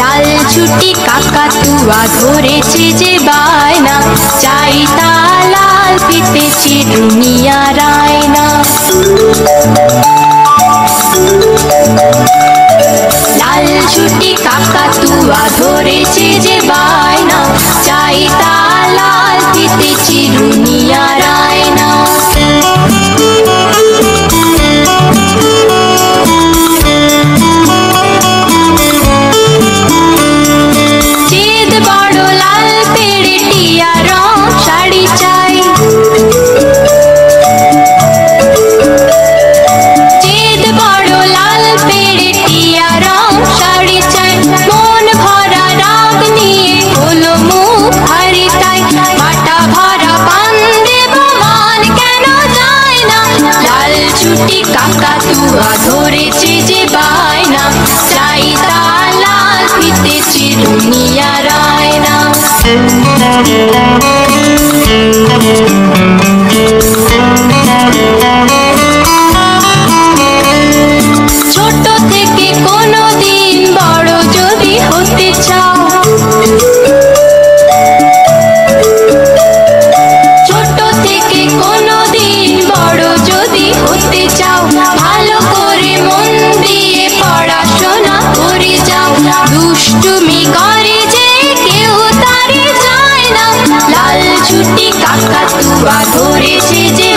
লাল ছুটি কাকাতুয়া ধরেছে যে বায়না, চাই তা লাল ফিতে চিরুনিয়া রায়না। লাল ছুটি কাকাতুয়া ধরেছে যে বায়না, চাই তা লাল ফিতে চিরুনিয়া রায়না। চেদ বড় লাল পেড়ে টিয়া রং শাড়ি চাই, চেদ বড় লাল পেড়ে টিয়া রং শাড়ি চাই। মন ভরা রাগ নিয়ে হলো মুখ হারি তাই, মাটা ভরা পান দেব মান কেন যায় না। লাল ছুটি কাকাতুয়া ধরেছে যে বায়না, চাই তা লাল ফিতে চিরুনিয়া রায়না। ছোট থেকে কোনো দিন বড় যদি হতে চাও, ছোট থেকে কোনো দিন বড় যদি হতে চাও, ভালো করে মন দিয়ে পড়াশোনা করে যাও। দুষ্টুমি করে যে কেউ তারে যায় না, লাল ছুটি কাকাতুয়া ধরেছে যে